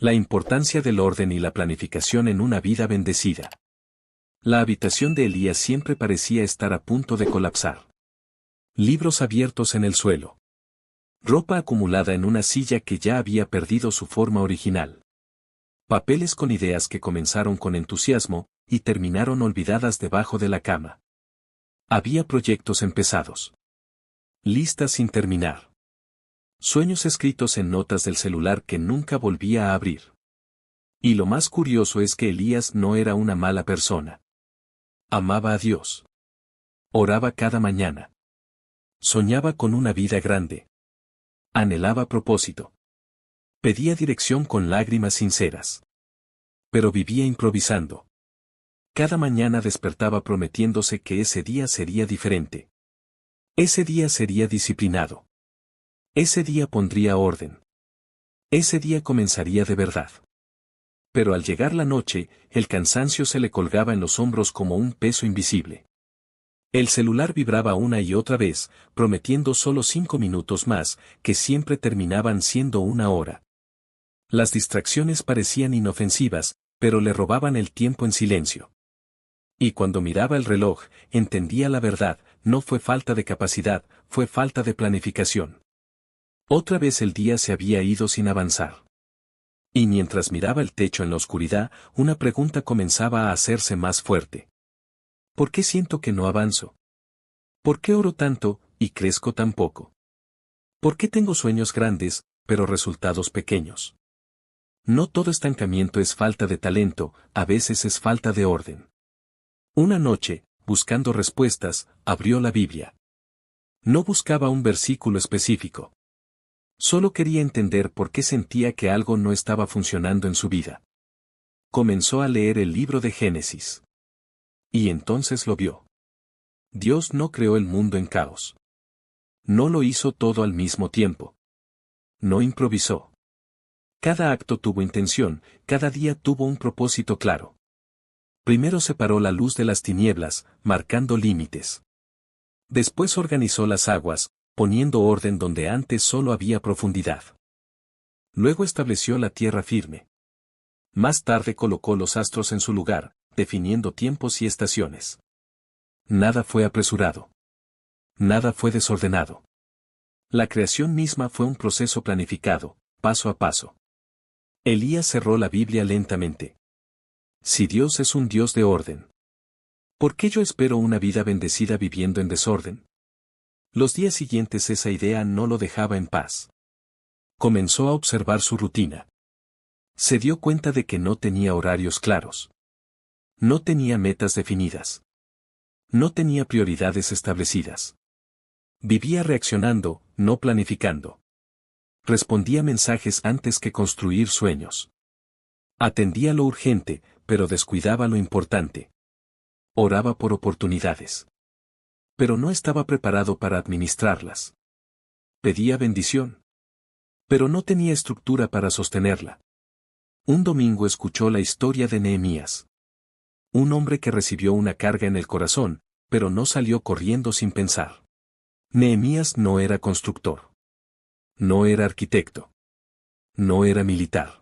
La importancia del orden y la planificación en una vida bendecida. La habitación de Elías siempre parecía estar a punto de colapsar. Libros abiertos en el suelo. Ropa acumulada en una silla que ya había perdido su forma original. Papeles con ideas que comenzaron con entusiasmo y terminaron olvidadas debajo de la cama. Había proyectos empezados. Listas sin terminar. Sueños escritos en notas del celular que nunca volvía a abrir. Y lo más curioso es que Elías no era una mala persona. Amaba a Dios. Oraba cada mañana. Soñaba con una vida grande. Anhelaba propósito. Pedía dirección con lágrimas sinceras. Pero vivía improvisando. Cada mañana despertaba prometiéndose que ese día sería diferente. Ese día sería disciplinado. Ese día pondría orden. Ese día comenzaría de verdad. Pero al llegar la noche, el cansancio se le colgaba en los hombros como un peso invisible. El celular vibraba una y otra vez, prometiendo solo 5 minutos más, que siempre terminaban siendo 1 hora. Las distracciones parecían inofensivas, pero le robaban el tiempo en silencio. Y cuando miraba el reloj, entendía la verdad, no fue falta de capacidad, fue falta de planificación. Otra vez el día se había ido sin avanzar. Y mientras miraba el techo en la oscuridad, una pregunta comenzaba a hacerse más fuerte. ¿Por qué siento que no avanzo? ¿Por qué oro tanto, y crezco tan poco? ¿Por qué tengo sueños grandes, pero resultados pequeños? No todo estancamiento es falta de talento, a veces es falta de orden. Una noche, buscando respuestas, abrió la Biblia. No buscaba un versículo específico. Solo quería entender por qué sentía que algo no estaba funcionando en su vida. Comenzó a leer el libro de Génesis. Y entonces lo vio. Dios no creó el mundo en caos. No lo hizo todo al mismo tiempo. No improvisó. Cada acto tuvo intención, cada día tuvo un propósito claro. Primero separó la luz de las tinieblas, marcando límites. Después organizó las aguas, poniendo orden donde antes solo había profundidad. Luego estableció la tierra firme. Más tarde colocó los astros en su lugar, definiendo tiempos y estaciones. Nada fue apresurado. Nada fue desordenado. La creación misma fue un proceso planificado, paso a paso. Elías cerró la Biblia lentamente. Si Dios es un Dios de orden, ¿por qué yo espero una vida bendecida viviendo en desorden? Los días siguientes esa idea no lo dejaba en paz. Comenzó a observar su rutina. Se dio cuenta de que no tenía horarios claros. No tenía metas definidas. No tenía prioridades establecidas. Vivía reaccionando, no planificando. Respondía mensajes antes que construir sueños. Atendía lo urgente, pero descuidaba lo importante. Oraba por oportunidades. Pero no estaba preparado para administrarlas. Pedía bendición. Pero no tenía estructura para sostenerla. Un domingo escuchó la historia de Nehemías. Un hombre que recibió una carga en el corazón, pero no salió corriendo sin pensar. Nehemías no era constructor. No era arquitecto. No era militar.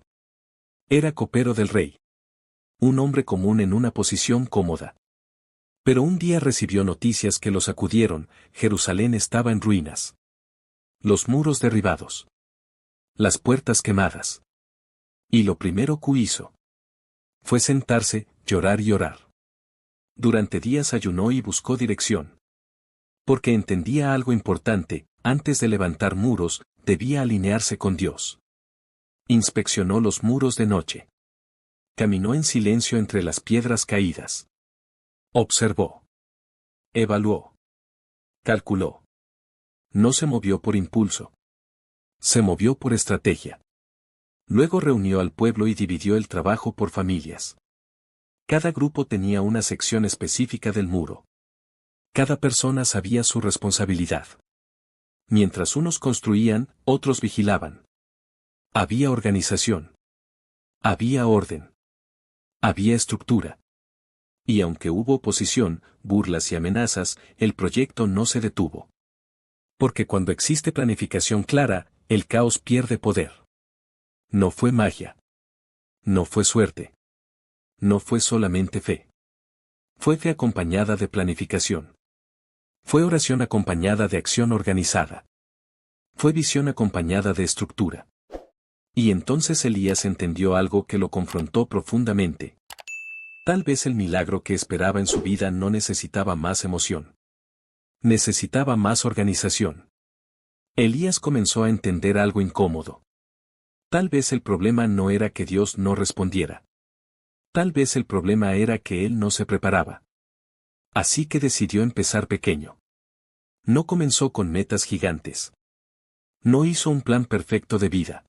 Era copero del rey. Un hombre común en una posición cómoda. Pero un día recibió noticias que lo sacudieron. Jerusalén estaba en ruinas. Los muros derribados. Las puertas quemadas. Y lo primero que hizo fue sentarse, llorar y orar. Durante días ayunó y buscó dirección. Porque entendía algo importante, antes de levantar muros, debía alinearse con Dios. Inspeccionó los muros de noche. Caminó en silencio entre las piedras caídas. Observó. Evaluó. Calculó. No se movió por impulso. Se movió por estrategia. Luego reunió al pueblo y dividió el trabajo por familias. Cada grupo tenía una sección específica del muro. Cada persona sabía su responsabilidad. Mientras unos construían, otros vigilaban. Había organización. Había orden. Había estructura. Y aunque hubo oposición, burlas y amenazas, el proyecto no se detuvo. Porque cuando existe planificación clara, el caos pierde poder. No fue magia. No fue suerte. No fue solamente fe. Fue fe acompañada de planificación. Fue oración acompañada de acción organizada. Fue visión acompañada de estructura. Y entonces Elías entendió algo que lo confrontó profundamente. Tal vez el milagro que esperaba en su vida no necesitaba más emoción. Necesitaba más organización. Elías comenzó a entender algo incómodo. Tal vez el problema no era que Dios no respondiera. Tal vez el problema era que él no se preparaba. Así que decidió empezar pequeño. No comenzó con metas gigantes. No hizo un plan perfecto de vida.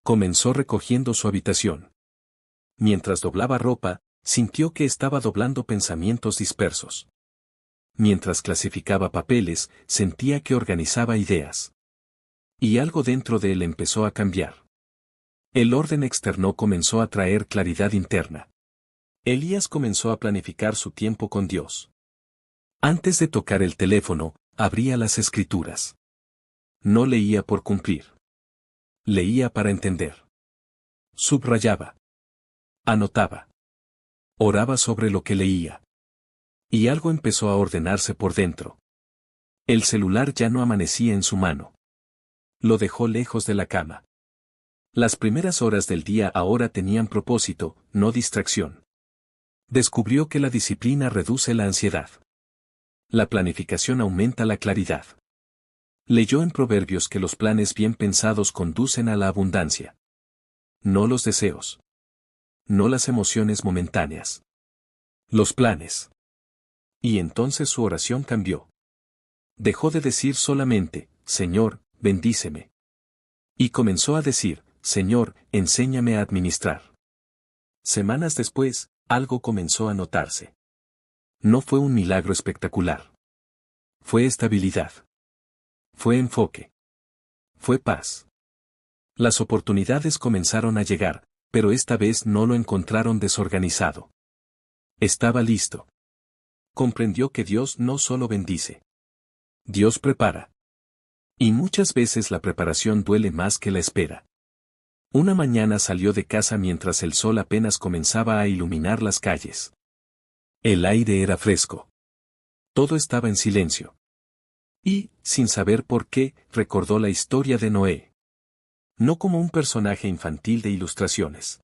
Comenzó recogiendo su habitación. Mientras doblaba ropa, sintió que estaba doblando pensamientos dispersos. Mientras clasificaba papeles, sentía que organizaba ideas. Y algo dentro de él empezó a cambiar. El orden externo comenzó a traer claridad interna. Elías comenzó a planificar su tiempo con Dios. Antes de tocar el teléfono, abría las Escrituras. No leía por cumplir. Leía para entender. Subrayaba. Anotaba. Oraba sobre lo que leía. Y algo empezó a ordenarse por dentro. El celular ya no amanecía en su mano. Lo dejó lejos de la cama. Las primeras horas del día ahora tenían propósito, no distracción. Descubrió que la disciplina reduce la ansiedad. La planificación aumenta la claridad. Leyó en Proverbios que los planes bien pensados conducen a la abundancia. No los deseos. No las emociones momentáneas. Los planes. Y entonces su oración cambió. Dejó de decir solamente, Señor, bendíceme. Y comenzó a decir, Señor, enséñame a administrar. Semanas después, algo comenzó a notarse. No fue un milagro espectacular. Fue estabilidad. Fue enfoque. Fue paz. Las oportunidades comenzaron a llegar, pero esta vez no lo encontraron desorganizado. Estaba listo. Comprendió que Dios no solo bendice. Dios prepara. Y muchas veces la preparación duele más que la espera. Una mañana salió de casa mientras el sol apenas comenzaba a iluminar las calles. El aire era fresco. Todo estaba en silencio. Y, sin saber por qué, recordó la historia de Noé. No como un personaje infantil de ilustraciones.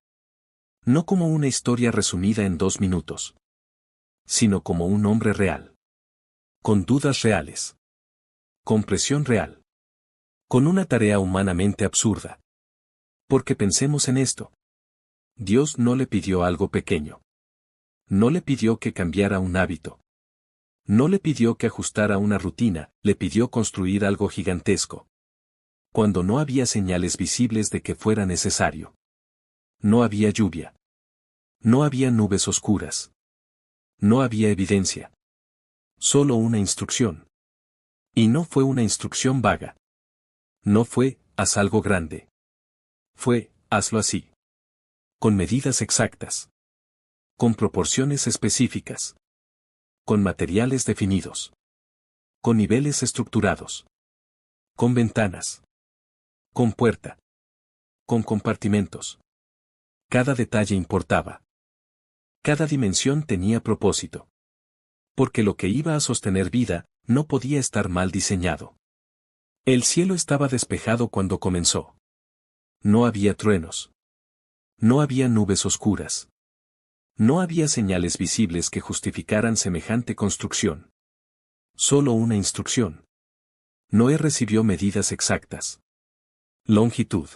No como una historia resumida en 2 minutos. Sino como un hombre real. Con dudas reales. Con presión real. Con una tarea humanamente absurda. Porque pensemos en esto. Dios no le pidió algo pequeño. No le pidió que cambiara un hábito. No le pidió que ajustara una rutina, le pidió construir algo gigantesco. Cuando no había señales visibles de que fuera necesario. No había lluvia. No había nubes oscuras. No había evidencia. Solo una instrucción. Y no fue una instrucción vaga. No fue, haz algo grande. Fue, hazlo así. Con medidas exactas. Con proporciones específicas. Con materiales definidos. Con niveles estructurados. Con ventanas. Con puerta. Con compartimentos. Cada detalle importaba. Cada dimensión tenía propósito. Porque lo que iba a sostener vida, no podía estar mal diseñado. El cielo estaba despejado cuando comenzó. No había truenos. No había nubes oscuras. No había señales visibles que justificaran semejante construcción. Solo una instrucción. Noé recibió medidas exactas. Longitud.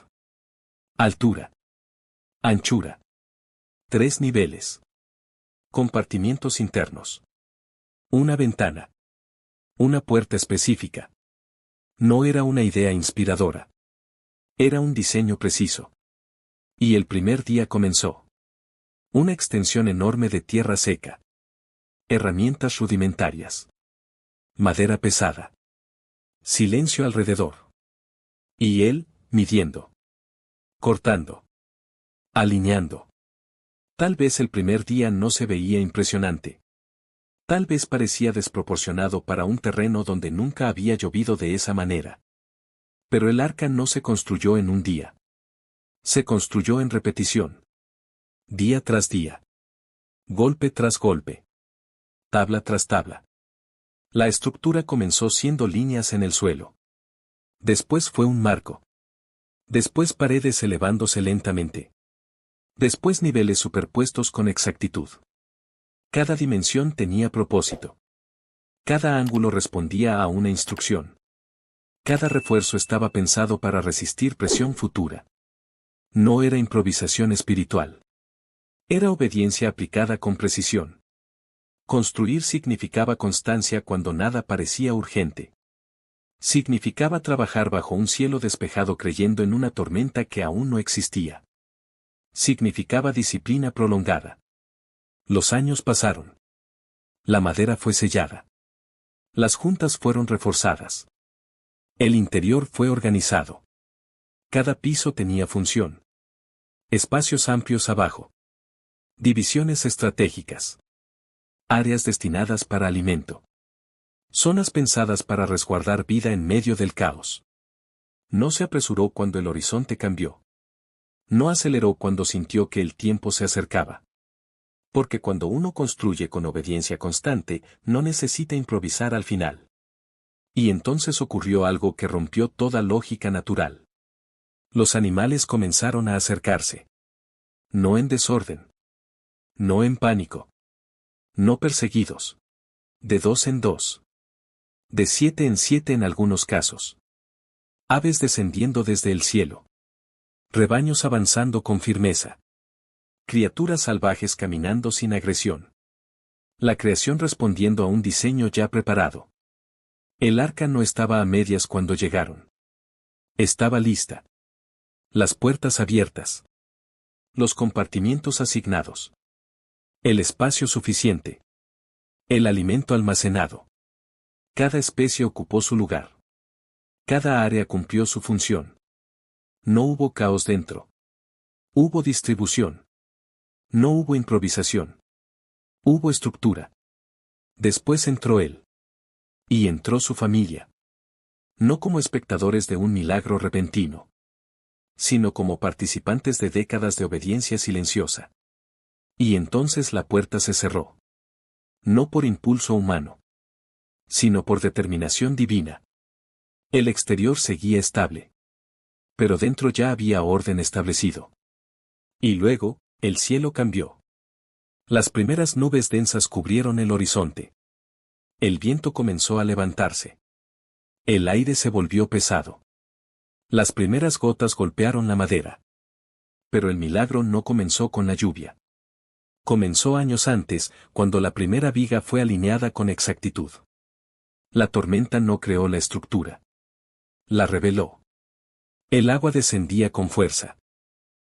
Altura. Anchura. 3 niveles. Compartimientos internos. Una ventana. Una puerta específica. No era una idea inspiradora. Era un diseño preciso. Y el primer día comenzó. Una extensión enorme de tierra seca. Herramientas rudimentarias. Madera pesada. Silencio alrededor. Y él, midiendo. Cortando. Alineando. Tal vez el primer día no se veía impresionante. Tal vez parecía desproporcionado para un terreno donde nunca había llovido de esa manera. Pero el arca no se construyó en un día. Se construyó en repetición. Día tras día. Golpe tras golpe. Tabla tras tabla. La estructura comenzó siendo líneas en el suelo. Después fue un marco. Después paredes elevándose lentamente. Después niveles superpuestos con exactitud. Cada dimensión tenía propósito. Cada ángulo respondía a una instrucción. Cada refuerzo estaba pensado para resistir presión futura. No era improvisación espiritual. Era obediencia aplicada con precisión. Construir significaba constancia cuando nada parecía urgente. Significaba trabajar bajo un cielo despejado creyendo en una tormenta que aún no existía. Significaba disciplina prolongada. Los años pasaron. La madera fue sellada. Las juntas fueron reforzadas. El interior fue organizado. Cada piso tenía función. Espacios amplios abajo. Divisiones estratégicas. Áreas destinadas para alimento. Zonas pensadas para resguardar vida en medio del caos. No se apresuró cuando el horizonte cambió. No aceleró cuando sintió que el tiempo se acercaba. Porque cuando uno construye con obediencia constante, no necesita improvisar al final. Y entonces ocurrió algo que rompió toda lógica natural. Los animales comenzaron a acercarse. No en desorden. No en pánico. No perseguidos. De 2 en 2. De 7 en 7 en algunos casos. Aves descendiendo desde el cielo. Rebaños avanzando con firmeza. Criaturas salvajes caminando sin agresión. La creación respondiendo a un diseño ya preparado. El arca no estaba a medias cuando llegaron. Estaba lista. Las puertas abiertas. Los compartimientos asignados. El espacio suficiente. El alimento almacenado. Cada especie ocupó su lugar. Cada área cumplió su función. No hubo caos dentro. Hubo distribución. No hubo improvisación. Hubo estructura. Después entró él. Y entró su familia. No como espectadores de un milagro repentino, sino como participantes de décadas de obediencia silenciosa. Y entonces la puerta se cerró. No por impulso humano, sino por determinación divina. El exterior seguía estable. Pero dentro ya había orden establecido. Y luego, el cielo cambió. Las primeras nubes densas cubrieron el horizonte. El viento comenzó a levantarse. El aire se volvió pesado. Las primeras gotas golpearon la madera. Pero el milagro no comenzó con la lluvia. Comenzó años antes, cuando la primera viga fue alineada con exactitud. La tormenta no creó la estructura. La reveló. El agua descendía con fuerza.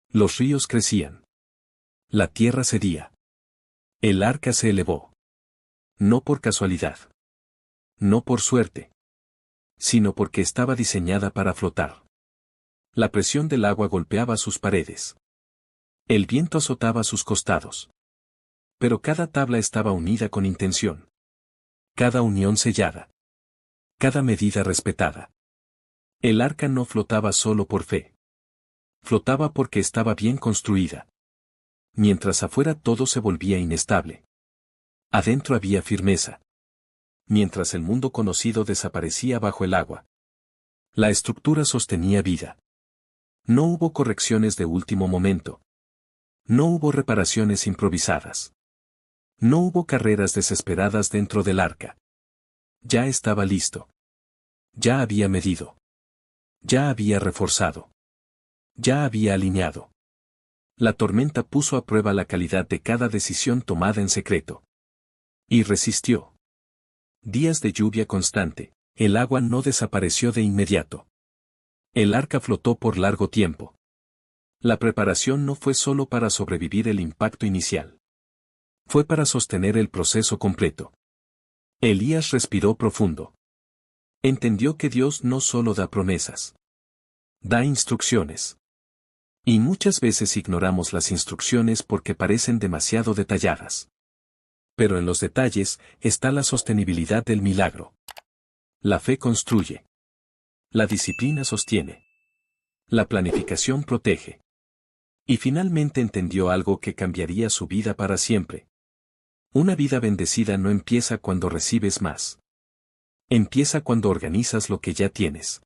Los ríos crecían. La tierra cedía. El arca se elevó. No por casualidad. No por suerte. Sino porque estaba diseñada para flotar. La presión del agua golpeaba sus paredes. El viento azotaba sus costados. Pero cada tabla estaba unida con intención. Cada unión sellada. Cada medida respetada. El arca no flotaba solo por fe. Flotaba porque estaba bien construida. Mientras afuera todo se volvía inestable. Adentro había firmeza. Mientras el mundo conocido desaparecía bajo el agua. La estructura sostenía vida. No hubo correcciones de último momento. No hubo reparaciones improvisadas. No hubo carreras desesperadas dentro del arca. Ya estaba listo. Ya había medido. Ya había reforzado. Ya había alineado. La tormenta puso a prueba la calidad de cada decisión tomada en secreto. Y resistió. Días de lluvia constante, el agua no desapareció de inmediato. El arca flotó por largo tiempo. La preparación no fue solo para sobrevivir el impacto inicial. Fue para sostener el proceso completo. Elías respiró profundo. Entendió que Dios no solo da promesas. Da instrucciones. Y muchas veces ignoramos las instrucciones porque parecen demasiado detalladas. Pero en los detalles está la sostenibilidad del milagro. La fe construye. La disciplina sostiene. La planificación protege. Y finalmente entendió algo que cambiaría su vida para siempre. Una vida bendecida no empieza cuando recibes más. Empieza cuando organizas lo que ya tienes.